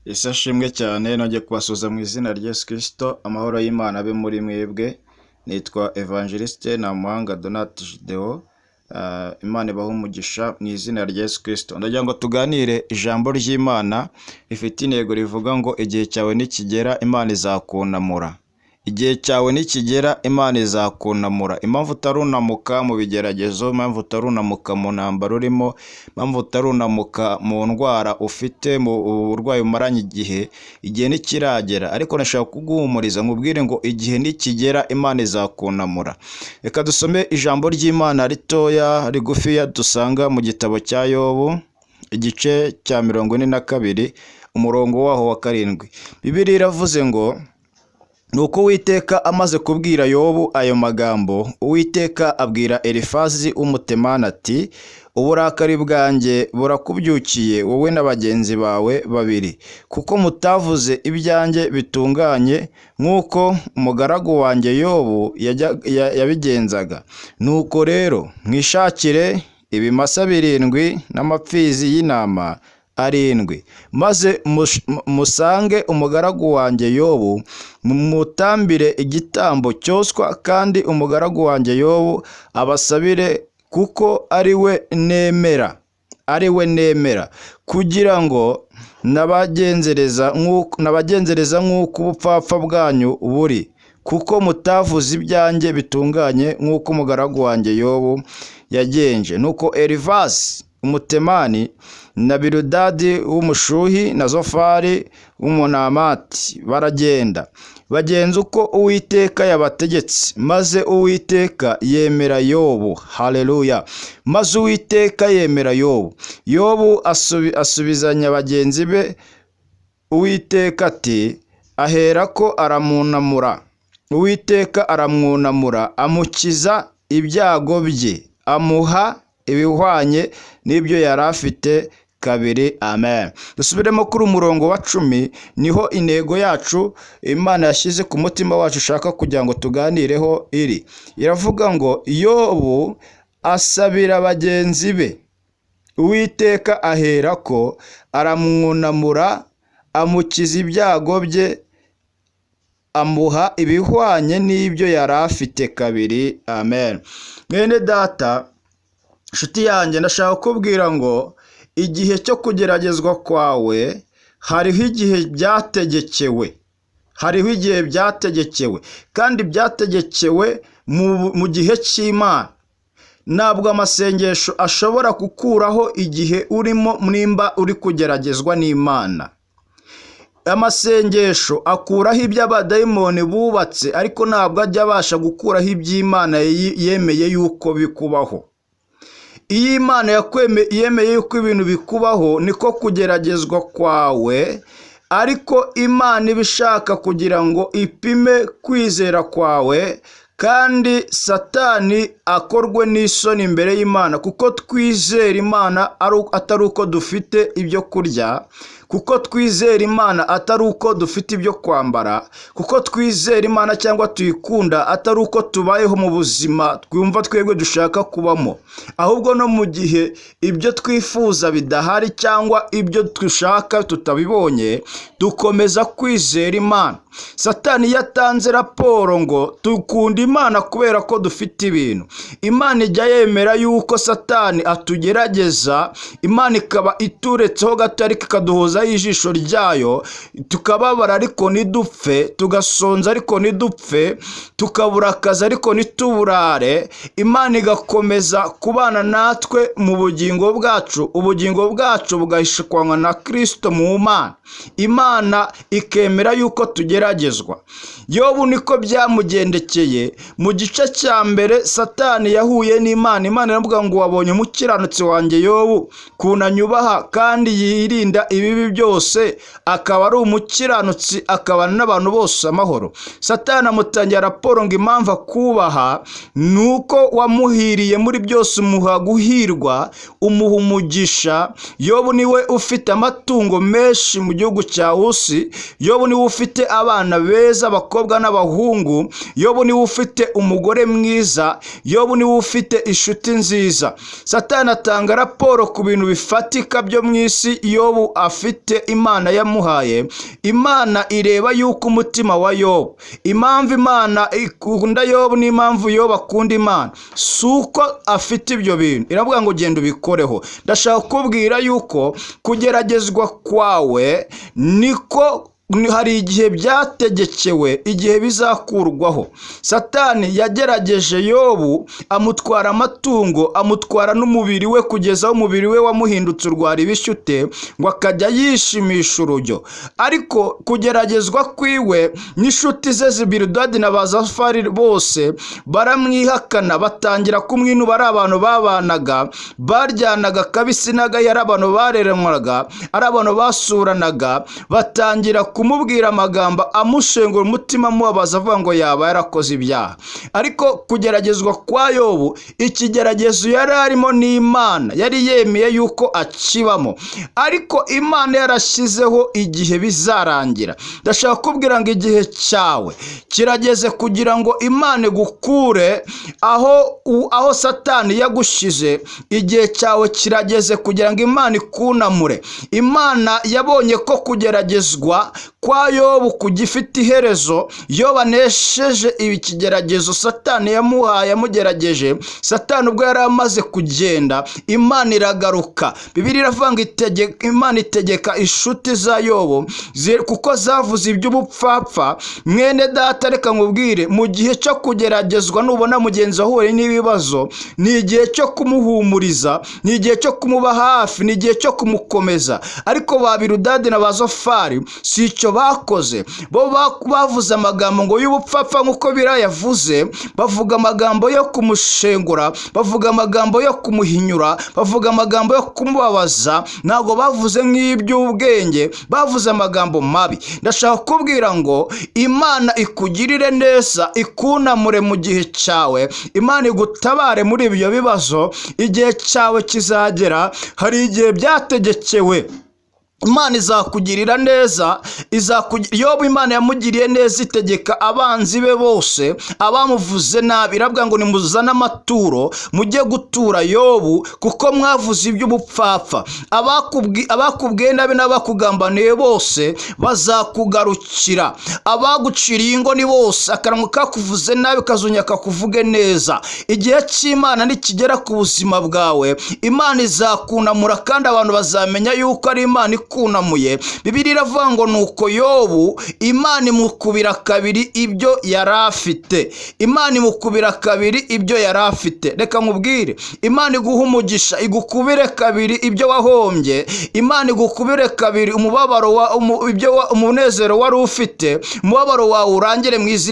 Isi ashimwe cyane nongeye kubasuhuza mu izina rya Yesu Kristo, amahoro y'Imana abe muri mwebwe. Nitwa Evangeliste Namuhanga Donat Gideon. Imana ibahe umugisha mu izina rya Yesu Kristo. Ndagira ngo tuganire ijambo ry'Imana rifite intego rivuga ngo igihe cyawe nikigera Imana izakunamura. Igihe cyawe nikigera Imana izakunamura. Impamvu utarunamuka mu bigeragezo, impamvu utarunamuka mu ntambaro urimo, impamvu utarunamuka mu ndwara ufite, mu burwayi umaranye igihe nikiragera. Ariko nashaka kuguhumuriza nkubwire ngo igihe nikigera Imana izakunamura. Reka dusome ijambo ry'Imana ritoya rigufiya dusanga mu gitabo cya Yobu, igice cya 42 umurongo waho wa 7. Bibiliya iravuze ngo nuko Uwiteka amaze kubwira Yobu ayo magambo, Uwiteka abwira Elifazi w'Umutemani ati, uburakari bwanjye burakubyukiye wowe na bagenzi bawe babiri, kuko mutavuze ibyanjye bitunganye nk'uko umugaragu wanjye Yobu yabigenzaga. Nuko rero mwishakire ibimasa 7 n'amapfizi y'intama 7, maze musange umugaragu wanjye Yobu, mumutambire igitambo cyoswa, kandi umugaragu wanjye Yobu abasabire, kuko ari we nemera, kugira ngo nabagenzereza nk'uko ubupfapfa bwanyu buri, kuko mutavuze ibyanjye bitunganye nk'uko umugaragu wanjye Yobu yagenje. Nuko Elifazi Umutemani na Biludadi w'Umushuhi na Zofari w'Umunamati baragenda, bagenza uko Uwiteka yabategetse, maze Uwiteka yemera Yobu. Haleluya! Maze Uwiteka yemera Yobu. Yobu asubizanya bagenzi be Uwiteka ati, aherako aramwunamura. Uwiteka aramwunamura, amukiza ibyago bye, amuha ibihwanye n'ibyo yari afite kabiri. Amen. Dusubiremo kuri umurongo wa 10, niho intego yacu Imana yashyize ku mutima wacu ushaka kugira ngo tuganireho iri. Iravuga ngo Yobu asabira bagenzi be, Uwiteka aherako aramwunamura, amukiza ibyago bye, amuha ibihwanye n'ibyo yari afite kabiri. Amen. Mwene data, nshuti yanjye, ndashaka kubwira ngo igihe cyo kugeragezwa kwawe hariho igihe byategekewe, kandi byategekewe mu gihe cy'Imana. Ntabwo amasengesho ashobora gukuraho igihe urimo, nimba uri kugeragezwa n'Imana. Amasengesho akuraho ibyo abadayimoni bubatse, ariko ntabwo ajya abasha gukuraho iby'Imana yemeye yuko bikubaho. Iyo Imana yemeye yuko ibintu bikubaho, niko kugeragezwa kwawe, ariko Imana ibishaka kugira ngo ipime kwizera kwawe, kandi Satani akorwe n'isoni imbere y'Imana, kuko twizera Imana atari uko dufite ibyo kurya, kuko twizera Imana atari uko dufite ibyo kwambara, kuko twizera Imana cyangwa tuyikunda atari uko tubayeho mu buzima twumva twebwe dushaka kubamo, ahubwo no mu gihe ibyo twifuza bidahari cyangwa ibyo dushaka tutabibonye, dukomeza kwizera Imana. Satani yatanze raporo ngo dukunda Imana kubera ko dufite ibintu. Imana ijya yemera yuko Satani atugerageza, Imana ikaba ituretseho gato ariko ikaduhozaho ijisho ryayo, tukababara ariko ntidupfe, tugasonza ariko ntidupfe, tukabura akazi ariko ntituburare. Imana igakomeza kubana natwe mu bugingo bwacu, ubugingo bwacu bugahishukwanwa na Kristo mu Mana. Imana ikemera yuko tugeragezwa. Yobu niko byamugendekeye. Mu gice cya mbere Satani yahuye n'Imana. Imana iravuga ngo wabonye umukiranutsi wanjye Yobu, kunanyubaha kandi yirinda ibibi byose, akaba ari umukiranutsi, akabana n'abantu bose amahoro. Satani amutangira raporo ngo impamvu akubaha nuko wamuhiriye muri byose, umuha guhirwa, umuha umugisha. Yobu niwe ufite amatungo menshi mu gihugu cya Usi. Yobu niwe ufite abana beza, abakobwa n'abahungu. Yobu niwe ufite umugore mwiza. Yobu niwe ufite inshuti nziza. Satani atanga raporo ku bintu bifatika byo mu isi Yobu afite afite Imana yamuhaye. Imana ireba yuko umutima wa Yobu, impamvu Imana ikunda Yobu n'impamvu Yobu akunda Imana, si uko afite ibyo bintu. Iravuga ngo genda ubikoreho. Ndashaka kukubwira yuko kugeragezwa kwawe niko hari igihe byategekewe, igihe bizakurwaho. Satani yagerageje Yobu, amutwara amatungo, amutwara n'umubiri we, kugeza aho umubiri we wamuhindutse urwara ibishyute, ngo akajya yishimisha urujyo. Ariko kugeragezwa kwiwe n'inshuti ze Biludadi na Bazafari bose baramwihakana, batangira kumwinuba. Ari abantu babanaga, baryanaga kabisi n'agaye, ari abantu bareranwaga, ari abantu basuranaga, batangira kumubwira amagambo amushengura umutima, amubabaza, avuga ngo yaba yarakoze ibyaha. Ariko kugeragezwa kwa Yobu, ikigeragezo yari arimo n'Imana yari yemeye yuko akibamo, ariko Imana yarashyizeho igihe bizarangira. Ndashaka kubwira ngo igihe cyawe kirageze kugira ngo Imana igukure aho Satani yagushize. Igihe cyawe kirageze kugira ngo Imana ikunamure. Imana yabonye ko kugeragezwa kwa Yobu kugifite iherezo. Yobu anesheje ibi kigeragezo Satani yamuhaye, yamugerageje. Satani ubwo yari amaze kugenda, Imana iragaruka. Bibiliya iravuga ngo Imana itegeka inshuti za Yobu kuko zavuze iby'ubupfapfa. Mwene data, reka nkubwire, mu gihe cyo kugeragezwa nubona mugenzi wahuye n'ibibazo, ni igihe cyo kumuhumuriza, ni igihe cyo kumuba hafi, ni igihe cyo kumukomeza. Ariko ba Biludadi na Bazafari si icyo bakoze. Bo bavuze amagambo ngo y'ubupfapfa nk'uko birayavuze, bavuga amagambo yo kumushengura, bavuga amagambo yo kumuhinyura, bavuga amagambo yo kumubabaza. Ntabwo bavuze nk'iby'ubwenge, bavuze amagambo mabi. Ndashaka kukubwira ngo Imana ikugirire neza, ikunamure mu gihe cyawe. Imana igutabare muri ibyo bibazo. Igihe cyawe kizagera, hari igihe byategekewe. Imana izakugirira neza, Yobu Imana yamugiriye neza, itegeka abanzi be bose, abamuvuze nabi. Iravuga ngo nimuzane amaturo mujye gutura Yobu, kuko mwavuze iby'ubupfapfa. Abakubwiye nabi n'abakugambaniye bose bazakugarukira. Abaguciriye ingoni bose, akanwa kakuvuze nabi kazunya kakuvuge neza. Igihe cy'Imana nikigera ku buzima bwawe, Imana izakunamura, kandi abantu bazamenya yuko ari Imana kunamuye. Bibiliya iravuga ngo nuko Yobu Imana imukubira kabiri ibyo yari afite. Imana imukubira kabiri ibyo yari afite. Reka nkubwire, Imana iguha umugisha, igukubire kabiri ibyo wahombye. Imana igukubire kabiri umubabaro umunezero wari ufite, umubabaro wawe urangire mu izina